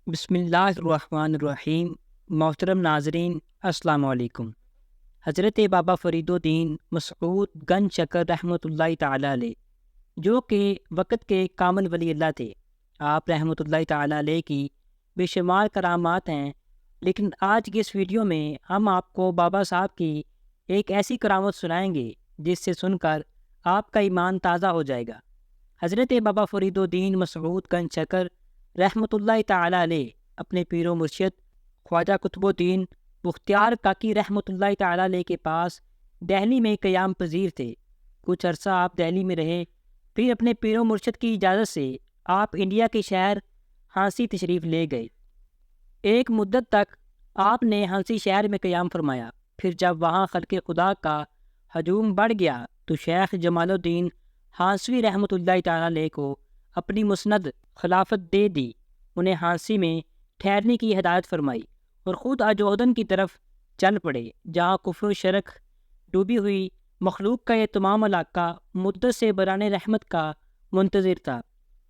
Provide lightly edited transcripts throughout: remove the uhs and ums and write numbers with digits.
بسم اللہ الرحمن الرحیم۔ محترم ناظرین، السلام علیکم۔ حضرت بابا فرید الدین مسعود گنج شکر رحمۃ اللہ تعالیٰ علیہ، جو کہ وقت کے کامل ولی اللہ تھے، آپ رحمۃ اللہ تعالیٰ علیہ کی بے شمار کرامات ہیں، لیکن آج کی اس ویڈیو میں ہم آپ کو بابا صاحب کی ایک ایسی کرامت سنائیں گے جس سے سن کر آپ کا ایمان تازہ ہو جائے گا۔ حضرت بابا فرید الدین مسعود گنج شکر رحمۃ اللہ تعالیٰ علیہ اپنے پیر و مرشد خواجہ قطب الدین بختیار کاکی رحمۃ اللہ تعالیٰ علیہ کے پاس دہلی میں قیام پذیر تھے۔ کچھ عرصہ آپ دہلی میں رہے، پھر اپنے پیر و مرشد کی اجازت سے آپ انڈیا کے شہر ہانسی تشریف لے گئے۔ ایک مدت تک آپ نے ہانسی شہر میں قیام فرمایا، پھر جب وہاں خلق خدا کا ہجوم بڑھ گیا تو شیخ جمال الدین ہانسوی رحمۃ اللہ تعالیٰ علیہ کو اپنی مسند خلافت دے دی۔ انہیں ہانسی میں ٹھہرنے کی ہدایت فرمائی اور خود اجودن کی طرف چل پڑے، جہاں کفر و شرک ڈوبی ہوئی مخلوق کا یہ تمام علاقہ مدت سے بران رحمت کا منتظر تھا۔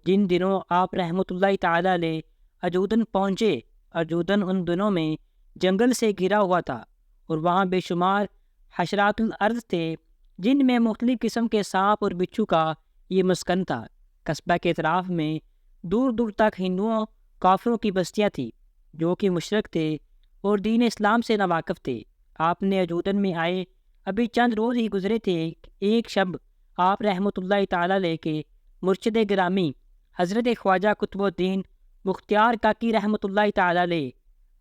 جن دنوں آپ رحمۃ اللہ تعالیٰ علیہ اجودن پہنچے، اجودن ان دنوں میں جنگل سے گھرا ہوا تھا اور وہاں بے شمار حشرات الارض تھے، جن میں مختلف قسم کے سانپ اور بچھو کا یہ مسکن تھا۔ قصبہ کے اطراف میں دور دور تک ہندوؤں کافروں کی بستیاں تھیں، جو کہ مشرک تھے اور دین اسلام سے ناواقف تھے۔ آپ نے اجودن میں آئے ابھی چند روز ہی گزرے تھے کہ ایک شب آپ رحمۃ اللہ تعالیٰ علیہ کے مرشد گرامی حضرت خواجہ قطب الدین بختیار کاکی رحمۃ اللہ تعالیٰ علیہ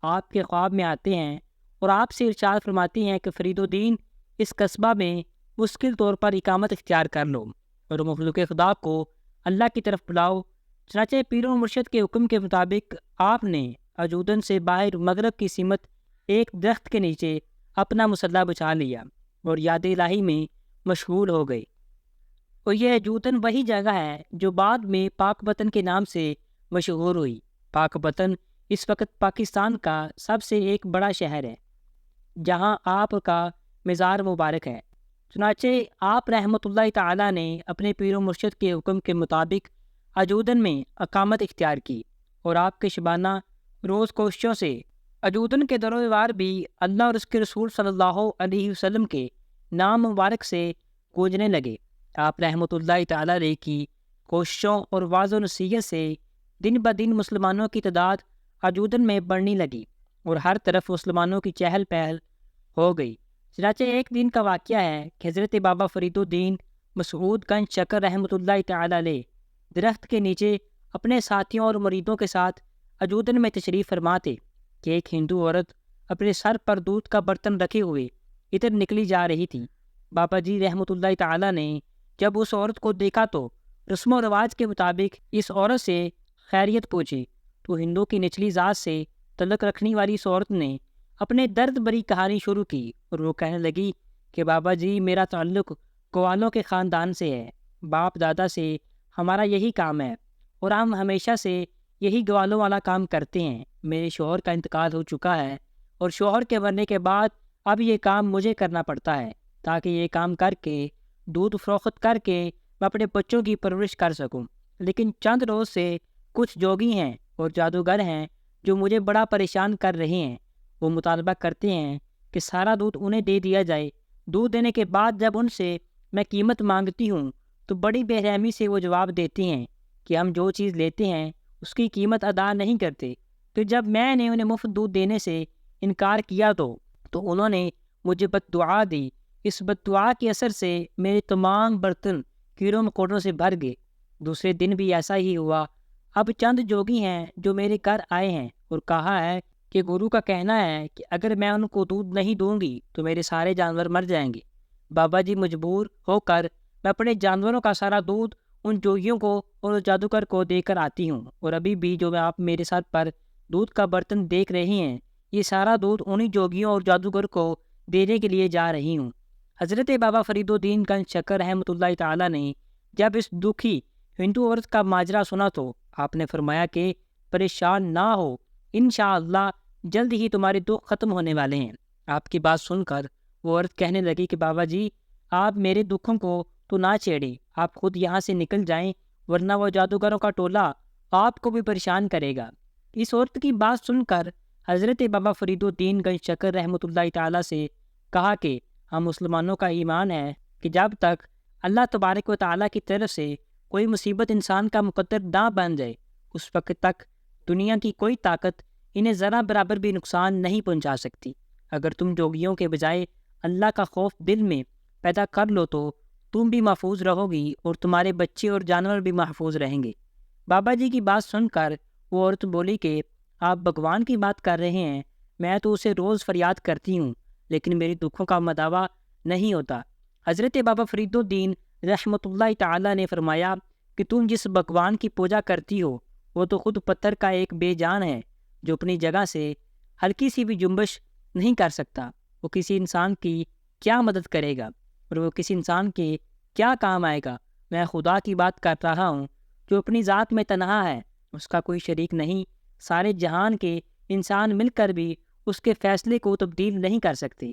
آپ کے خواب میں آتے ہیں اور آپ سے ارشاد فرماتے ہیں کہ فرید الدین، اس قصبہ میں مشکل طور پر اقامت اختیار کر لو اور مخلوق خدا کو اللہ کی طرف بلاؤ۔ چنانچہ پیر و مرشد کے حکم کے مطابق آپ نے اجودن سے باہر مغرب کی سمت ایک درخت کے نیچے اپنا مسلح بچھا لیا اور یاد الہی میں مشغول ہو گئے۔ اور یہ اجودن وہی جگہ ہے جو بعد میں پاک وطن کے نام سے مشہور ہوئی۔ پاک وطن اس وقت پاکستان کا سب سے ایک بڑا شہر ہے، جہاں آپ کا مزار مبارک ہے۔ چنانچہ آپ رحمۃ اللہ تعالیٰ نے اپنے پیر و مرشد کے حکم کے مطابق اجودن میں اقامت اختیار کی اور آپ کے شبانہ روز کوششوں سے اجودن کے دروازے بھی اللہ اور اس کے رسول صلی اللہ علیہ وسلم کے نام مبارک سے گونجنے لگے۔ آپ رحمۃ اللہ تعالیٰ علیہ کی کوششوں اور واض و نصیحت سے دن بدن مسلمانوں کی تعداد اجودن میں بڑھنے لگی اور ہر طرف مسلمانوں کی چہل پہل ہو گئی۔ چنانچہ ایک دن کا واقعہ ہے کہ حضرت بابا فرید الدین مسعود گنج شکر رحمۃ اللہ تعالیٰ علیہ درخت کے نیچے اپنے ساتھیوں اور مریدوں کے ساتھ اجودن میں تشریف فرما تھے کہ ایک ہندو عورت اپنے سر پر دودھ کا برتن رکھے ہوئے ادھر نکلی جا رہی تھی۔ بابا جی رحمۃ اللہ تعالیٰ نے جب اس عورت کو دیکھا تو رسم و رواج کے مطابق اس عورت سے خیریت پوچھی تو ہندو کی نچلی ذات سے تعلق رکھنے والی اس عورت نے اپنے درد بری کہانی شروع کی اور وہ کہنے لگی کہ بابا جی، میرا تعلق گوالوں کے خاندان سے ہے، باپ دادا سے ہمارا یہی کام ہے اور ہم ہمیشہ سے یہی گوالوں والا کام کرتے ہیں۔ میرے شوہر کا انتقال ہو چکا ہے اور شوہر کے مرنے کے بعد اب یہ کام مجھے کرنا پڑتا ہے تاکہ یہ کام کر کے دودھ فروخت کر کے میں اپنے بچوں کی پرورش کر سکوں۔ لیکن چند روز سے کچھ جوگی ہیں اور جادوگر ہیں جو مجھے بڑا پریشان کر رہے ہیں۔ وہ مطالبہ کرتے ہیں کہ سارا دودھ انہیں دے دیا جائے۔ دودھ دینے کے بعد جب ان سے میں قیمت مانگتی ہوں تو بڑی بے رحمی سے وہ جواب دیتے ہیں کہ ہم جو چیز لیتے ہیں اس کی قیمت ادا نہیں کرتے۔ پھر جب میں نے انہیں مفت دودھ دینے سے انکار کیا تو انہوں نے مجھے بد دعا دی۔ اس بد دعا کے اثر سے میرے تمام برتن کیڑوں مکوڑوں سے بھر گئے۔ دوسرے دن بھی ایسا ہی ہوا۔ اب چند جوگی ہیں جو میرے گھر آئے ہیں اور کہا ہے کہ گرو کا کہنا ہے کہ اگر میں ان کو دودھ نہیں دوں گی تو میرے سارے جانور مر جائیں گے۔ بابا جی، مجبور ہو کر میں اپنے جانوروں کا سارا دودھ ان جوگیوں کو اور جادوگر کو دے کر آتی ہوں، اور ابھی بھی جو آپ میرے ساتھ پر دودھ کا برتن دیکھ رہے ہیں، یہ سارا دودھ انہی جوگیوں اور جادوگر کو دینے کے لیے جا رہی ہوں۔ حضرت بابا فرید الدین گنج شکر رحمۃ اللہ تعالیٰ نے جب اس دکھی ہندو عورت کا ماجرا سنا تو آپ نے فرمایا کہ پریشان نہ ہو، انشاءاللہ جلد ہی تمہارے دکھ ختم ہونے والے ہیں۔ آپ کی بات سن کر وہ عورت کہنے لگی کہ بابا جی، آپ میرے دکھوں کو تو نہ چھیڑیں، آپ خود یہاں سے نکل جائیں، ورنہ وہ جادوگروں کا ٹولہ آپ کو بھی پریشان کرے گا۔ اس عورت کی بات سن کر حضرت بابا فرید الدین گنج چکر رحمۃ اللہ تعالیٰ سے کہا کہ ہم مسلمانوں کا ایمان ہے کہ جب تک اللہ تبارک و تعالیٰ کی طرف سے کوئی مصیبت انسان کا مقدر نہ بن جائے اس وقت تک دنیا کی کوئی طاقت انہیں ذرا برابر بھی نقصان نہیں پہنچا سکتی۔ اگر تم جوگیوں کے بجائے اللہ کا خوف دل میں پیدا کر لو تو تم بھی محفوظ رہو گی اور تمہارے بچے اور جانور بھی محفوظ رہیں گے۔ بابا جی کی بات سن کر وہ عورت بولی کہ آپ بھگوان کی بات کر رہے ہیں، میں تو اسے روز فریاد کرتی ہوں لیکن میری دکھوں کا مداوع نہیں ہوتا۔ حضرت بابا فرید الدین رحمۃ اللہ تعالیٰ نے فرمایا کہ تم جس بھگوان کی پوجا کرتی ہو وہ تو خود پتھر کا ایک بے جان ہے جو اپنی جگہ سے ہلکی سی بھی جنبش نہیں کر سکتا۔ وہ کسی انسان کی کیا مدد کرے گا اور وہ کسی انسان کے کیا کام آئے گا؟ میں خدا کی بات کر رہا ہوں جو اپنی ذات میں تنہا ہے، اس کا کوئی شریک نہیں، سارے جہان کے انسان مل کر بھی اس کے فیصلے کو تبدیل نہیں کر سکتے۔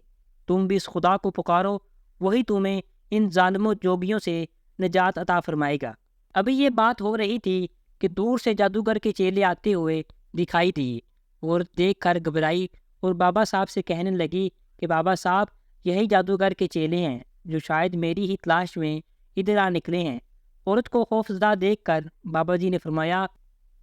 تم بھی اس خدا کو پکارو، وہی تمہیں ان ظالموں جوگیوں سے نجات عطا فرمائے گا۔ ابھی یہ بات ہو رہی تھی کہ دور سے جادوگر کے چیلے آتے ہوئے دکھائی دی اور دیکھ کر گھبرائی اور بابا صاحب سے کہنے لگی کہ بابا صاحب یہی جادوگر کے چیلے ہیں جو شاید میری ہی تلاش میں ادھر آ نکلے ہیں۔ عورت کو خوفزدہ دیکھ کر بابا جی نے فرمایا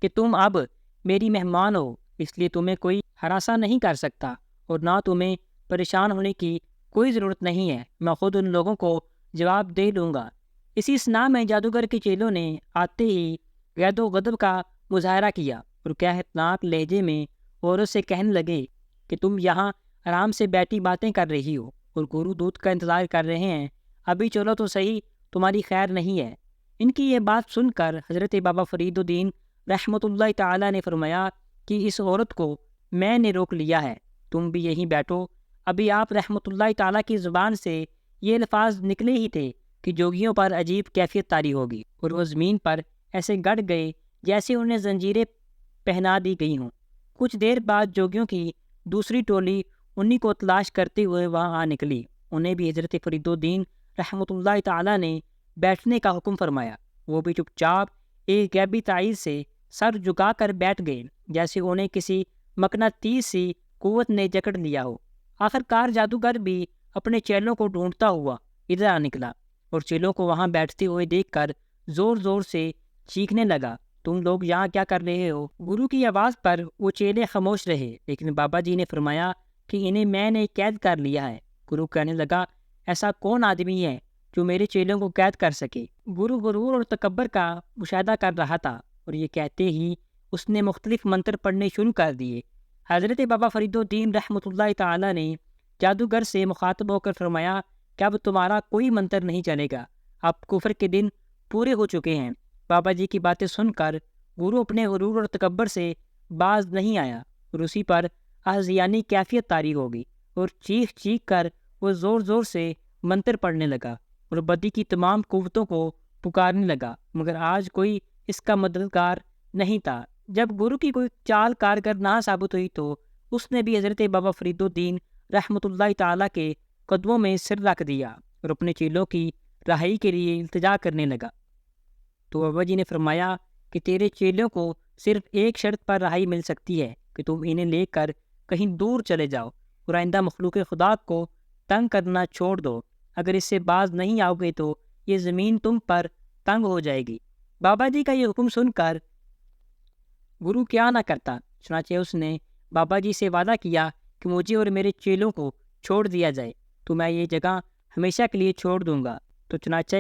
کہ تم اب میری مہمان ہو، اس لیے تمہیں کوئی ہراساں نہیں کر سکتا اور نہ تمہیں پریشان ہونے کی کوئی ضرورت نہیں ہے، میں خود ان لوگوں کو جواب دے لوں گا۔ اسی اثناء میں جادوگر کے چیلوں نے آتے ہی غید و غضب کا مظاہرہ کیا اور قہرناک لہجے میں عورت سے کہنے لگے کہ تم یہاں آرام سے بیٹھی باتیں کر رہی ہو اور گرو دودھ کا انتظار کر رہے ہیں، ابھی چلو تو صحیح، تمہاری خیر نہیں ہے۔ ان کی یہ بات سن کر حضرت بابا فرید الدین رحمۃ اللہ تعالیٰ نے فرمایا کہ اس عورت کو میں نے روک لیا ہے، تم بھی یہیں بیٹھو۔ ابھی آپ رحمۃ اللہ تعالیٰ کی زبان سے یہ الفاظ نکلے ہی تھے کہ جوگیوں پر عجیب کیفیت طاری ہوگی اور وہ زمین پر ایسے گڑ گئے جیسے انہیں زنجیریں پہنا دی گئی ہوں۔ کچھ دیر بعد جوگیوں کی دوسری ٹولی انہی کو تلاش کرتے ہوئے وہاں آ نکلی۔ انہیں بھی حضرت فرید الدین رحمۃ اللہ تعالیٰ نے بیٹھنے کا حکم فرمایا۔ وہ بھی چپ چاپ ایک غیبی تائید سے سر جھکا کر بیٹھ گئے جیسے انہیں کسی مقناطیس سی قوت نے جکڑ لیا ہو۔ آخرکار جادوگر بھی اپنے چیلوں کو ڈھونڈتا ہوا ادھر آ نکلا اور چیلوں کو وہاں بیٹھتے ہوئے دیکھ کر زور زور سے چیخنے لگا، تم لوگ یہاں کیا کر رہے ہو؟ گرو کی آواز پر وہ چیلے خاموش رہے لیکن بابا جی نے فرمایا کہ انہیں میں نے قید کر لیا ہے۔ گرو کہنے لگا، ایسا کون آدمی ہے جو میرے چیلوں کو قید کر سکے؟ گرو غرور اور تکبر کا مشاہدہ کر رہا تھا اور یہ کہتے ہی اس نے مختلف منتر پڑھنے شروع کر دیے۔ حضرت بابا فرید الدین رحمۃ اللہ تعالیٰ نے جادوگر سے مخاطب ہو کر فرمایا کہ اب تمہارا کوئی منتر نہیں چلے گا، اب کفر کے دن پورے ہو چکے ہیں۔ بابا جی کی باتیں سن کر گرو اپنے غرور اور تکبر سے باز نہیں آیا اور اسی پر احزیانی کیفیت طاری ہو گئی اور چیخ چیخ کر وہ زور زور سے منتر پڑھنے لگا اور بدی کی تمام قوتوں کو پکارنے لگا، مگر آج کوئی اس کا مددگار نہیں تھا۔ جب گرو کی کوئی چال کارگر نہ ثابت ہوئی تو اس نے بھی حضرت بابا فرید الدین رحمۃ اللہ تعالیٰ کے قدموں میں سر رکھ دیا اور اپنے چیلوں کی رہائی کے لیے التجا کرنے لگا۔ تو بابا جی نے فرمایا کہ تیرے چیلوں کو صرف ایک شرط پر رہائی مل سکتی ہے کہ تم انہیں لے کر کہیں دور چلے جاؤ اور آئندہ مخلوق خدا کو تنگ کرنا چھوڑ دو، اگر اس سے باز نہیں آؤ گے تو یہ زمین تم پر تنگ ہو جائے گی۔ بابا جی کا یہ حکم سن کر گرو کیا نہ کرتا، چنانچہ اس نے بابا جی سے وعدہ کیا کہ مجھے اور میرے چیلوں کو چھوڑ دیا جائے تو میں یہ جگہ ہمیشہ کے لیے چھوڑ دوں گا۔ تو چنانچہ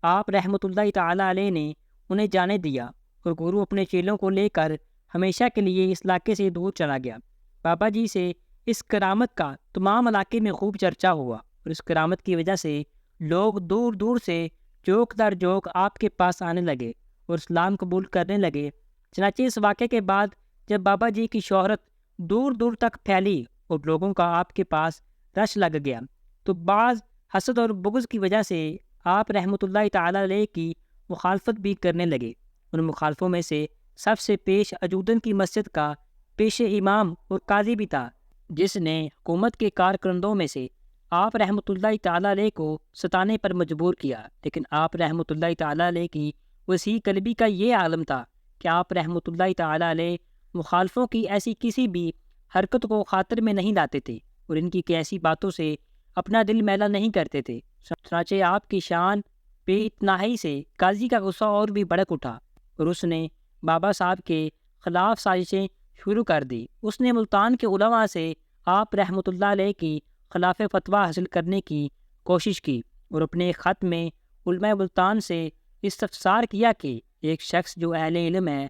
آپ رحمۃ اللہ تعالیٰ علیہ نے انہیں جانے دیا اور گرو اپنے چیلوں کو لے کر ہمیشہ کے لیے اس علاقے سے دور چلا گیا۔ بابا جی سے اس کرامت کا تمام علاقے میں خوب چرچا ہوا اور اس کرامت کی وجہ سے لوگ دور دور سے جوک در جوک آپ کے پاس آنے لگے اور اسلام قبول کرنے لگے۔ چنانچہ اس واقعے کے بعد جب بابا جی کی شہرت دور دور تک پھیلی اور لوگوں کا آپ کے پاس رش لگ گیا تو بعض حسد اور بغض کی وجہ سے آپ رحمۃ اللہ تعالیٰ علیہ کی مخالفت بھی کرنے لگے۔ ان مخالفوں میں سے سب سے پیش اجودن کی مسجد کا پیش امام اور قاضی بھی تھا، جس نے حکومت کے کارکنندوں میں سے آپ رحمۃ اللہ تعالیٰ علیہ کو ستانے پر مجبور کیا، لیکن آپ رحمۃ اللہ تعالیٰ علیہ کی وسیع قلبی کا یہ عالم تھا کہ آپ رحمۃ اللہ تعالیٰ علیہ مخالفوں کی ایسی کسی بھی حرکت کو خاطر میں نہیں لاتے تھے اور ان کی ایسی باتوں سے اپنا دل میلا نہیں کرتے تھے۔ چنانچہ آپ کی شان بے اتنائی سے قاضی کا غصہ اور بھی بھڑک اٹھا اور اس نے بابا صاحب کے خلاف سازشیں شروع کر دی۔ اس نے ملتان کے علماء سے آپ رحمۃ اللہ علیہ کی خلاف فتویٰ حاصل کرنے کی کوشش کی اور اپنے ایک خط میں علماء ملتان سے استفسار کیا کہ ایک شخص جو اہل علم ہے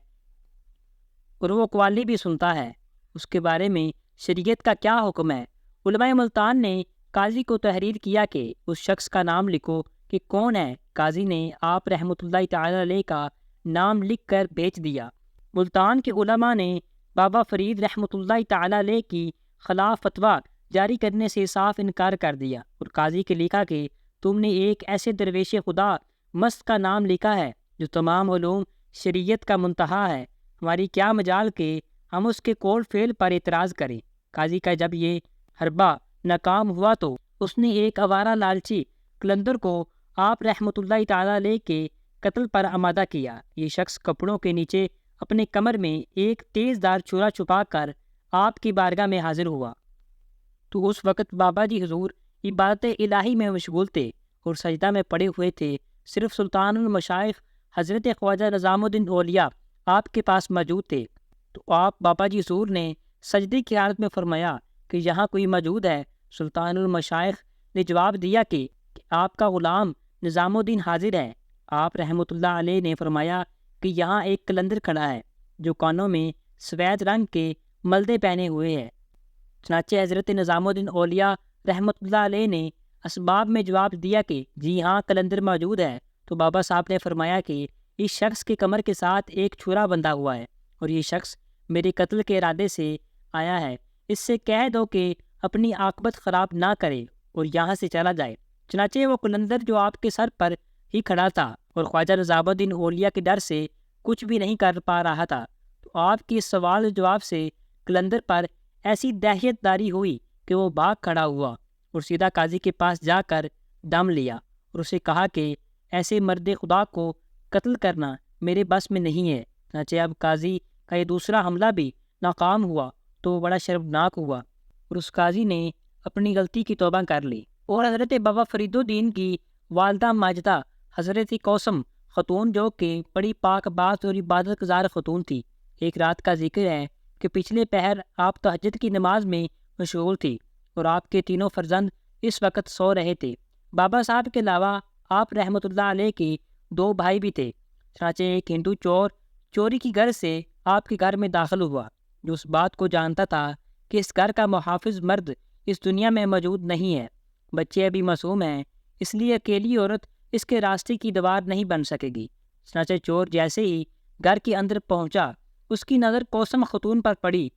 اور وہ قوالی بھی سنتا ہے، اس کے بارے میں شریعت کا کیا حکم ہے؟ علماء ملتان نے قاضی کو تحریر کیا کہ اس شخص کا نام لکھو کہ کون ہے۔ قاضی نے آپ رحمۃ اللہ تعالی علیہ کا نام لکھ کر بھیج دیا۔ ملتان کے علماء نے بابا فرید رحمۃ اللہ تعالی علیہ کی خلاف فتویٰ جاری کرنے سے صاف انکار کر دیا اور قاضی کے لکھا کہ تم نے ایک ایسے درویش خدا مست کا نام لکھا ہے جو تمام علوم شریعت کا منتہا ہے، ہماری کیا مجال کہ ہم اس کے قول فعل پر اعتراض کریں۔ قاضی کا جب یہ حربہ ناکام ہوا تو اس نے ایک آوارہ لالچی قلندر کو آپ رحمۃ اللہ تعالی علیہ کے قتل پر آمادہ کیا۔ یہ شخص کپڑوں کے نیچے اپنے کمر میں ایک تیز دار چھرا چھپا کر آپ کی بارگاہ میں حاضر ہوا تو اس وقت بابا جی حضور عبادت الہی میں مشغول تھے اور سجدہ میں پڑے ہوئے تھے۔ صرف سلطان المشائخ حضرت خواجہ نظام الدین اولیاء آپ کے پاس موجود تھے تو آپ بابا جی حضور نے سجدے کی حالت میں فرمایا کہ یہاں کوئی موجود ہے؟ سلطان المشائخ نے جواب دیا کہ آپ کا غلام نظام الدین حاضر ہے۔ آپ رحمۃ اللہ علیہ نے فرمایا کہ یہاں ایک قلندر کھڑا ہے جو کانوں میں سفید رنگ کے ملدے پہنے ہوئے ہے۔ چنانچہ حضرت نظام الدین اولیاء رحمۃ اللہ علیہ نے اسباب میں جواب دیا کہ جی ہاں قلندر موجود ہے۔ تو بابا صاحب نے فرمایا کہ اس شخص کے کمر کے ساتھ ایک چھرا بندھا ہوا ہے اور یہ شخص میرے قتل کے ارادے سے آیا ہے، اس سے کہہ دو کہ اپنی عاقبت خراب نہ کرے اور یہاں سے چلا جائے۔ چنانچہ وہ قلندر جو آپ کے سر پر ہی کھڑا تھا اور خواجہ نظام الدین اولیاء کے ڈر سے کچھ بھی نہیں کر پا رہا تھا، تو آپ کی اس سوال جواب سے قلندر پر ایسی دہشت داری ہوئی کہ وہ بھاگ کھڑا ہوا اور سیدھا قاضی کے پاس جا کر دم لیا اور اسے کہا کہ ایسے مرد خدا کو قتل کرنا میرے بس میں نہیں ہے۔ چنانچہ اب قاضی کا یہ دوسرا حملہ بھی ناکام ہوا تو وہ بڑا شرمناک ہوا اور اس قاضی نے اپنی غلطی کی توبہ کر لی اور حضرت بابا فرید الدین کی والدہ ماجدہ حضرت کوثم خاتون جو کہ بڑی پاک باز اور عبادت گزار خاتون تھی، ایک رات کا ذکر ہے کہ پچھلے پہر آپ تہجد کی نماز میں مشغول تھی اور آپ کے تینوں فرزند اس وقت سو رہے تھے۔ بابا صاحب کے علاوہ آپ رحمۃ اللہ علیہ کے دو بھائی بھی تھے۔ چنانچہ ایک ہندو چور چوری کی غرض سے آپ کے گھر میں داخل ہوا جو اس بات کو جانتا تھا کہ اس گھر کا محافظ مرد اس دنیا میں موجود نہیں ہے، بچے ابھی معصوم ہیں، اس لیے اکیلی عورت اس کے راستے کی دیوار نہیں بن سکے گی۔ چنانچہ چور جیسے ہی گھر کے اندر پہنچا اس کی نظر کوثم خاتون پر پڑی۔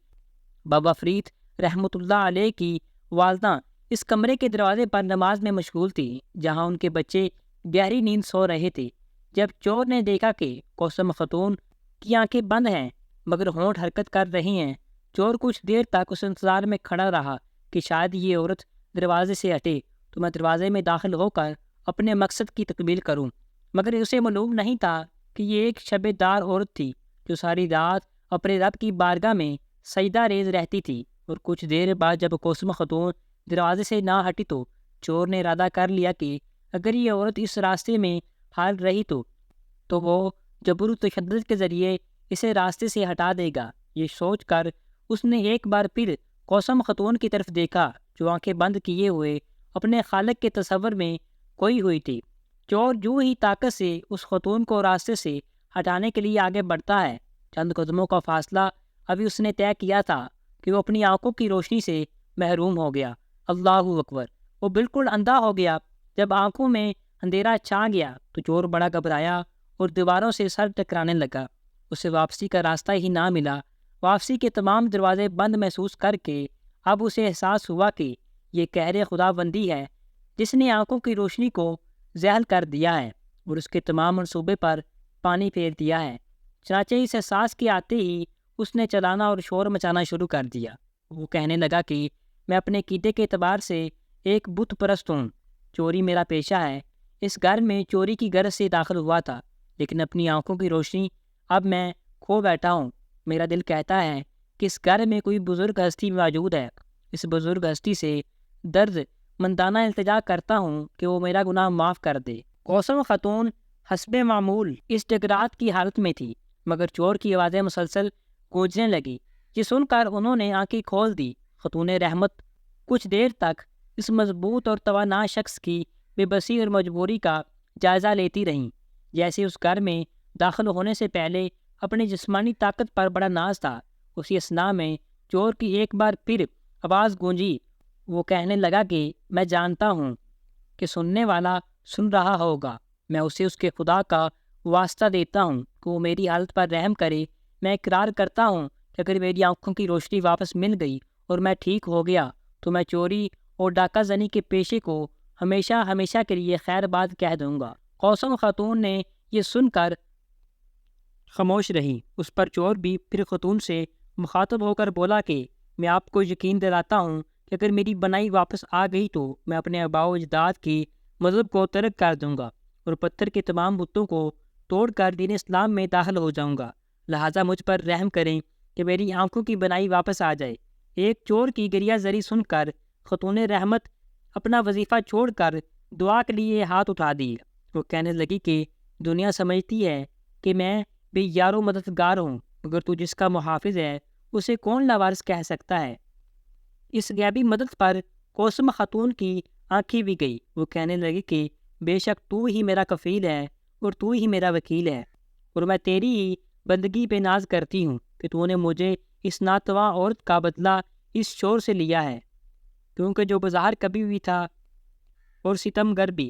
بابا فرید رحمۃ اللہ علیہ کی والدہ اس کمرے کے دروازے پر نماز میں مشغول تھی جہاں ان کے بچے گہری نیند سو رہے تھے۔ جب چور نے دیکھا کہ کوثم خاتون کی آنکھیں بند ہیں مگر ہونٹ حرکت کر رہی ہیں، چور کچھ دیر تک اس انتظار میں کھڑا رہا کہ شاید یہ عورت دروازے سے ہٹے تو میں دروازے میں داخل ہو کر اپنے مقصد کی تکمیل کروں، مگر اسے معلوم نہیں تھا کہ یہ ایک شبِ دار عورت تھی جو ساری رات اپنے رب کی بارگاہ میں سجدہ ریز رہتی تھی۔ اور کچھ دیر بعد جب کوثم خاتون دروازے سے نہ ہٹی تو چور نے ارادہ کر لیا کہ اگر یہ عورت اس راستے میں حال رہی تو وہ جبر و تشدد کے ذریعے اسے راستے سے ہٹا دے گا۔ یہ سوچ کر اس نے ایک بار پھر کوثم خاتون کی طرف دیکھا جو آنکھیں بند کیے ہوئے اپنے خالق کے تصور میں کھوئی ہوئی تھی۔ چور جو ہی طاقت سے اس خاتون کو راستے سے ہٹانے کے لیے آگے بڑھتا ہے، چند قدموں کا فاصلہ ابھی اس نے طے کیا تھا کہ وہ اپنی آنکھوں کی روشنی سے محروم ہو گیا۔ اللہ اکبر! وہ بالکل اندھا ہو گیا۔ جب آنکھوں میں اندھیرا چھا گیا تو چور بڑا گھبرایا اور دیواروں سے سر ٹکرانے لگا۔ اسے واپسی کا راستہ ہی نہ ملا۔ واپسی کے تمام دروازے بند محسوس کر کے اب اسے احساس ہوا کہ یہ قہر خدا بندی ہے جس نے آنکھوں کی روشنی کو زحل کر دیا ہے اور اس کے تمام منصوبے پر پانی پھیر دیا ہے۔ چنانچہ اس احساس کے آتے ہی اس نے چلانا اور شور مچانا شروع کر دیا۔ وہ کہنے لگا کہ میں اپنے عقیدے کے اعتبار سے ایک بت پرست ہوں، چوری میرا پیشہ ہے، اس گھر میں چوری کی غرض سے داخل ہوا تھا لیکن اپنی آنکھوں کی روشنی اب میں کھو بیٹھا ہوں۔ میرا دل کہتا ہے کہ اس گھر میں کوئی بزرگ ہستی موجود ہے۔ اس بزرگ ہستی سے درد مندانہ التجا کرتا ہوں کہ وہ میرا گناہ معاف کر دے۔ کوثر خاتون حسب معمول اس ٹکراہٹ کی حالت میں تھی، مگر چور کی آوازیں مسلسل گونجنے لگی۔ یہ سن کر انہوں نے آنکھیں کھول دی۔ خاتون رحمت کچھ دیر تک اس مضبوط اور توانا شخص کی بے بسی اور مجبوری کا جائزہ لیتی رہیں۔ جیسے اس گھر میں داخل ہونے سے پہلے اپنی جسمانی طاقت پر بڑا ناز تھا، اسی اثناء میں چور کی ایک بار پھر آواز گونجی۔ وہ کہنے لگا کہ میں جانتا ہوں کہ سننے والا سن رہا ہوگا۔ میں اسے اس کے خدا کا واسطہ دیتا ہوں کہ وہ میری حالت پر رحم کرے۔ میں اقرار کرتا ہوں کہ اگر میری آنکھوں کی روشنی واپس مل گئی اور میں ٹھیک ہو گیا تو میں چوری اور ڈاکہ زنی کے پیشے کو ہمیشہ ہمیشہ کے لیے خیر باد کہہ دوں گا۔ کوثر خاتون نے یہ سن کر خاموش رہی۔ اس پر چور بھی پھر خاتون سے مخاطب ہو کر بولا کہ میں آپ کو یقین دلاتا ہوں کہ اگر میری بنائی واپس آ گئی تو میں اپنے آباء و اجداد کی مذہب کو ترک کر دوں گا اور پتھر کے تمام بتوں کو توڑ کر دین اسلام میں داخل ہو جاؤں گا۔ لہٰذا مجھ پر رحم کریں کہ میری آنکھوں کی بنائی واپس آ جائے۔ ایک چور کی گریہ زری سن کر خاتون رحمت اپنا وظیفہ چھوڑ کر دعا کے لیے ہاتھ اٹھا دی۔ وہ کہنے لگی کہ دنیا سمجھتی ہے کہ میں بے یار و مددگار ہوں، مگر تو جس کا محافظ ہے اسے کون لاوارث کہہ سکتا ہے؟ اس غیبی مدد پر کوثر خاتون کی آنکھیں بھی گئی۔ وہ کہنے لگی کہ بے شک تو ہی میرا کفیل ہے اور تو ہی میرا وکیل ہے، اور میں تیری ہی بندگی پہ ناز کرتی ہوں کہ تو نے مجھے اس ناتواں عورت کا بدلہ اس چور سے لیا ہے، کیونکہ جو بظاہر کبھی بھی تھا اور ستم گر بھی۔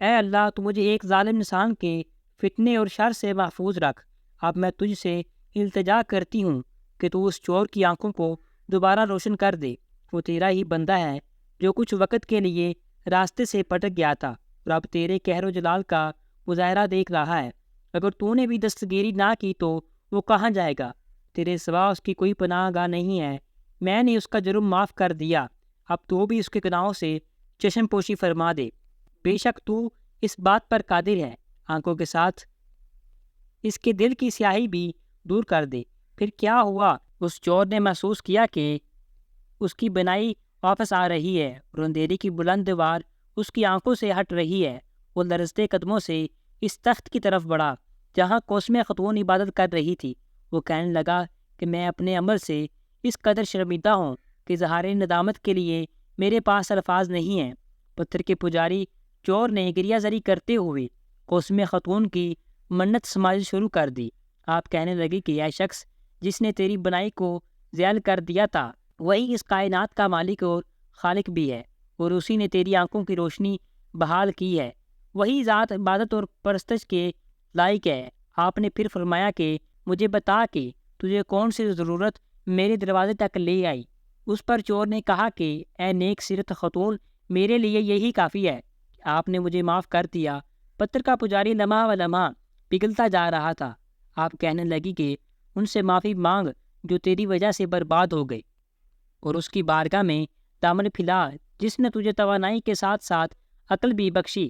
اے اللہ، تو مجھے ایک ظالم انسان کے فتنے اور شر سے محفوظ رکھ۔ اب میں تجھ سے التجا کرتی ہوں کہ تو اس چور کی آنکھوں کو دوبارہ روشن کر دے۔ وہ تیرا ہی بندہ ہے جو کچھ وقت کے لیے راستے سے پٹک گیا تھا اور اب تیرے قہر و جلال کا مظاہرہ دیکھ رہا ہے۔ اگر تو نے بھی دستگیری نہ کی تو وہ کہاں جائے گا؟ تیرے سوا اس کی کوئی پناہ گاہ نہیں ہے۔ میں نے اس کا جرم معاف کر دیا، اب تو بھی اس کے گناہوں سے چشم پوشی فرما دے۔ بے شک تو اس بات پر قادر ہے، آنکھوں کے ساتھ اس کے دل کی سیاہی بھی دور کر دے۔ پھر کیا ہوا؟ اس چور نے محسوس کیا کہ اس کی بنائی واپس آ رہی ہے اور اندھیری کی بلند دیوار اس کی آنکھوں سے ہٹ رہی ہے۔ وہ لرزتے قدموں سے اس تخت کی طرف بڑھا جہاں کوثر خاتون عبادت کر رہی تھی۔ وہ کہنے لگا کہ میں اپنے عمل سے اس قدر شرمندہ ہوں کہ اظہار ندامت کے لیے میرے پاس الفاظ نہیں ہیں۔ پتھر کے پجاری چور نے گریہ زری کرتے ہوئے کوثر خاتون کی منت سماجی شروع کر دی۔ آپ کہنے لگی کہ اے شخص جس نے تیری بنائی کو ذیل کر دیا تھا، وہی اس کائنات کا مالک اور خالق بھی ہے، اور اسی نے تیری آنکھوں کی روشنی بحال کی ہے۔ وہی ذات عبادت اور پرستش کے لائق ہے۔ آپ نے پھر فرمایا کہ مجھے بتا کہ تجھے کون سی ضرورت میرے دروازے تک لے آئی۔ اس پر چور نے کہا کہ اے نیک سیرت خاتون، میرے لیے یہی کافی ہے کہ آپ نے مجھے معاف کر دیا۔ پتھر کا پجاری لمحہ و لمحہ پگھلتا جا رہا تھا۔ آپ کہنے لگی کہ ان سے معافی مانگ جو تیری وجہ سے برباد ہو گئی، اور اس کی بارگاہ میں دامن پھیلا جس نے تجھے توانائی کے ساتھ ساتھ عقل بھی بخشی،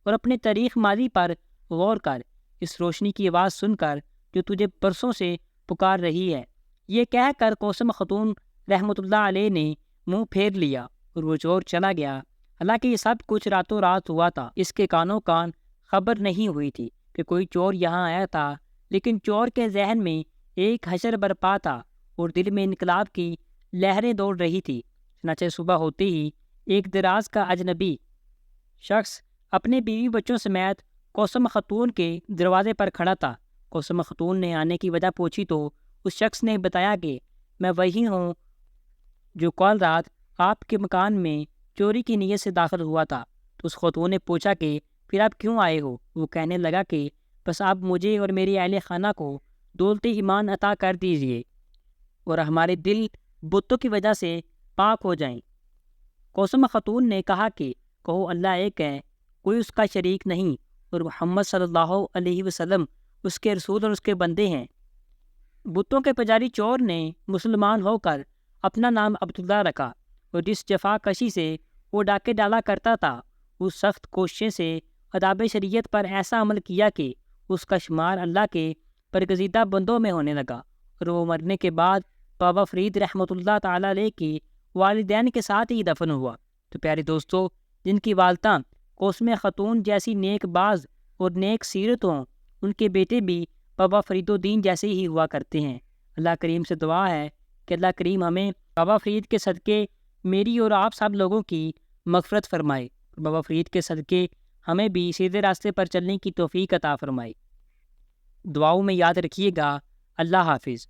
اور اپنے تاریخ ماضی پر غور کر۔ اس روشنی کی آواز سن کر جو تجھے برسوں سے پکار رہی ہے۔ یہ کہہ کر کوثر خاتون رحمۃ اللہ علیہ نے منہ پھیر لیا اور وہ چور چلا گیا۔ حالانکہ یہ سب کچھ راتوں رات ہوا تھا، اس کے کانوں کان خبر نہیں ہوئی تھی کہ کوئی چور یہاں آیا تھا، لیکن چور کے ذہن میں ایک حشر برپا تھا اور دل میں انقلاب کی لہریں دوڑ رہی تھی۔ چنانچہ صبح ہوتے ہی ایک دراز کا اجنبی شخص اپنے بیوی بچوں سمیت کوثر خاتون کے دروازے پر کھڑا تھا۔ کوثر خاتون نے آنے کی وجہ پوچھی تو اس شخص نے بتایا کہ میں وہی ہوں جو کل رات آپ کے مکان میں چوری کی نیت سے داخل ہوا تھا۔ تو اس خاتون نے پوچھا کہ پھر آپ کیوں آئے ہو؟ وہ کہنے لگا کہ بس آپ مجھے اور میری اہل خانہ کو دولت ایمان عطا کر دیجیے اور ہمارے دل بتوں کی وجہ سے پاک ہو جائیں۔ کوثر خاتون نے کہا کہ کہو اللہ ایک ہے، کوئی اس کا شریک نہیں، اور محمد صلی اللہ علیہ وسلم اس کے رسول اور اس کے بندے ہیں۔ بتوں کے پجاری چور نے مسلمان ہو کر اپنا نام عبداللہ رکھا، اور جس جفا کشی سے وہ ڈاکے ڈالا کرتا تھا اس سخت کوششیں سے آداب شریعت پر ایسا عمل کیا کہ اس کا شمار اللہ کے برگزیدہ بندوں میں ہونے لگا اور وہ مرنے کے بعد بابا فرید رحمۃ اللہ تعالیٰ علیہ کی والدین کے ساتھ ہی دفن ہوا۔ تو پیارے دوستو، جن کی والدہ کوسم خاتون جیسی نیک باز اور نیک سیرت ہوں، ان کے بیٹے بھی بابا فرید الدین جیسے ہی ہوا کرتے ہیں۔ اللہ کریم سے دعا ہے کہ اللہ کریم ہمیں بابا فرید کے صدقے میری اور آپ سب لوگوں کی مغفرت فرمائے، بابا فرید کے صدقے ہمیں بھی سیدھے راستے پر چلنے کی توفیق عطا فرمائے۔ دعاؤں میں یاد رکھیے گا۔ اللہ حافظ۔